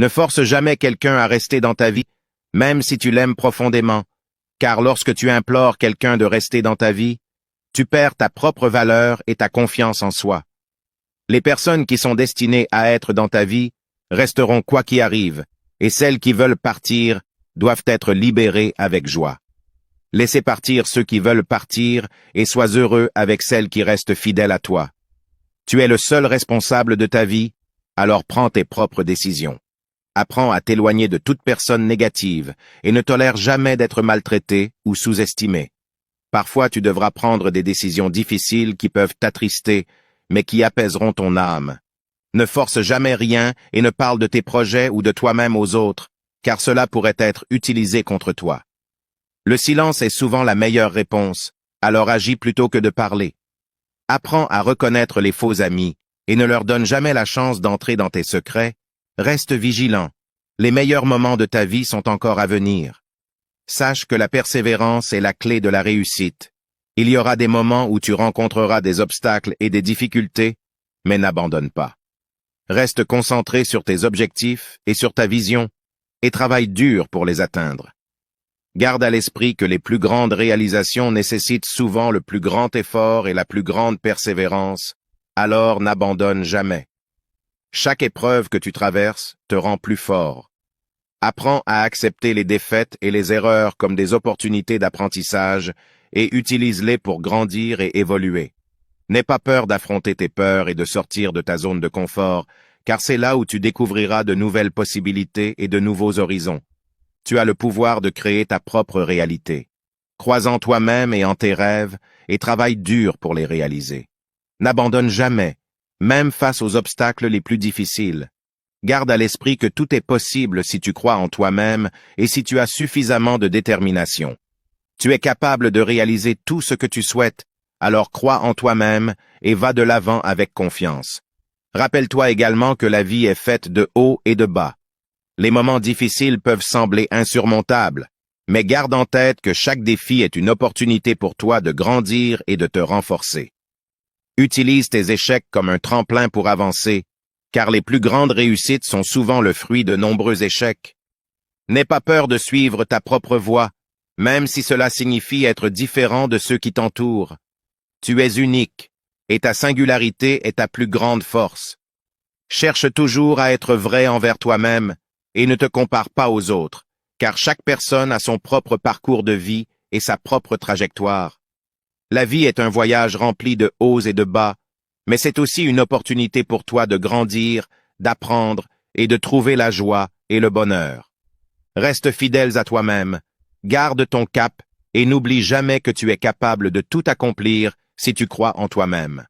Ne force jamais quelqu'un à rester dans ta vie, même si tu l'aimes profondément, car lorsque tu implores quelqu'un de rester dans ta vie, tu perds ta propre valeur et ta confiance en soi. Les personnes qui sont destinées à être dans ta vie resteront quoi qu'il arrive, et celles qui veulent partir doivent être libérées avec joie. Laissez partir ceux qui veulent partir et sois heureux avec celles qui restent fidèles à toi. Tu es le seul responsable de ta vie, alors prends tes propres décisions. Apprends à t'éloigner de toute personne négative et ne tolère jamais d'être maltraité ou sous-estimé. Parfois tu devras prendre des décisions difficiles qui peuvent t'attrister, mais qui apaiseront ton âme. Ne force jamais rien et ne parle de tes projets ou de toi-même aux autres, car cela pourrait être utilisé contre toi. Le silence est souvent la meilleure réponse, alors agis plutôt que de parler. Apprends à reconnaître les faux amis et ne leur donne jamais la chance d'entrer dans tes secrets. Reste vigilant. Les meilleurs moments de ta vie sont encore à venir. Sache que la persévérance est la clé de la réussite. Il y aura des moments où tu rencontreras des obstacles et des difficultés, mais n'abandonne pas. Reste concentré sur tes objectifs et sur ta vision, et travaille dur pour les atteindre. Garde à l'esprit que les plus grandes réalisations nécessitent souvent le plus grand effort et la plus grande persévérance, alors n'abandonne jamais. Chaque épreuve que tu traverses te rend plus fort. Apprends à accepter les défaites et les erreurs comme des opportunités d'apprentissage et utilise-les pour grandir et évoluer. N'aie pas peur d'affronter tes peurs et de sortir de ta zone de confort, car c'est là où tu découvriras de nouvelles possibilités et de nouveaux horizons. Tu as le pouvoir de créer ta propre réalité. Crois en toi-même et en tes rêves et travaille dur pour les réaliser. N'abandonne jamais, même face aux obstacles les plus difficiles. Garde à l'esprit que tout est possible si tu crois en toi-même et si tu as suffisamment de détermination. Tu es capable de réaliser tout ce que tu souhaites, alors crois en toi-même et va de l'avant avec confiance. Rappelle-toi également que la vie est faite de hauts et de bas. Les moments difficiles peuvent sembler insurmontables, mais garde en tête que chaque défi est une opportunité pour toi de grandir et de te renforcer. Utilise tes échecs comme un tremplin pour avancer, car les plus grandes réussites sont souvent le fruit de nombreux échecs. N'aie pas peur de suivre ta propre voie, même si cela signifie être différent de ceux qui t'entourent. Tu es unique, et ta singularité est ta plus grande force. Cherche toujours à être vrai envers toi-même, et ne te compare pas aux autres, car chaque personne a son propre parcours de vie et sa propre trajectoire. La vie est un voyage rempli de hauts et de bas, mais c'est aussi une opportunité pour toi de grandir, d'apprendre et de trouver la joie et le bonheur. Reste fidèle à toi-même, garde ton cap et n'oublie jamais que tu es capable de tout accomplir si tu crois en toi-même.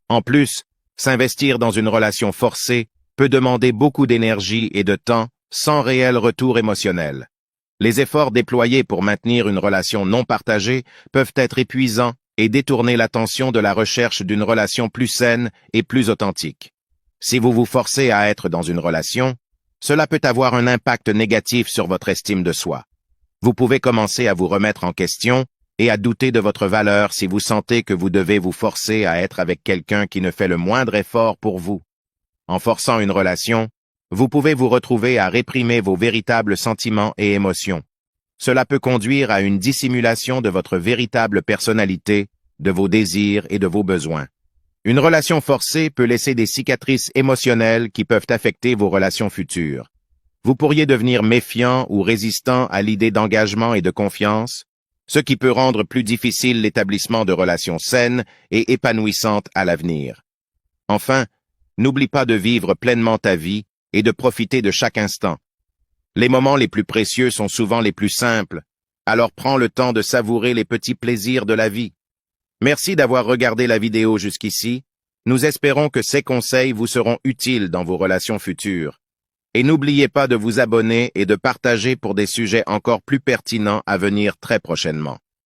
En plus, s'investir dans une relation forcée peut demander beaucoup d'énergie et de temps sans réel retour émotionnel. Les efforts déployés pour maintenir une relation non partagée peuvent être épuisants et détourner l'attention de la recherche d'une relation plus saine et plus authentique. Si vous vous forcez à être dans une relation, cela peut avoir un impact négatif sur votre estime de soi. Vous pouvez commencer à vous remettre en question et à douter de votre valeur si vous sentez que vous devez vous forcer à être avec quelqu'un qui ne fait le moindre effort pour vous. En forçant une relation, vous pouvez vous retrouver à réprimer vos véritables sentiments et émotions. Cela peut conduire à une dissimulation de votre véritable personnalité, de vos désirs et de vos besoins. Une relation forcée peut laisser des cicatrices émotionnelles qui peuvent affecter vos relations futures. Vous pourriez devenir méfiant ou résistant à l'idée d'engagement et de confiance, ce qui peut rendre plus difficile l'établissement de relations saines et épanouissantes à l'avenir. Enfin, n'oublie pas de vivre pleinement ta vie et de profiter de chaque instant. Les moments les plus précieux sont souvent les plus simples, alors prends le temps de savourer les petits plaisirs de la vie. Merci d'avoir regardé la vidéo jusqu'ici. Nous espérons que ces conseils vous seront utiles dans vos relations futures. Et n'oubliez pas de vous abonner et de partager pour des sujets encore plus pertinents à venir très prochainement.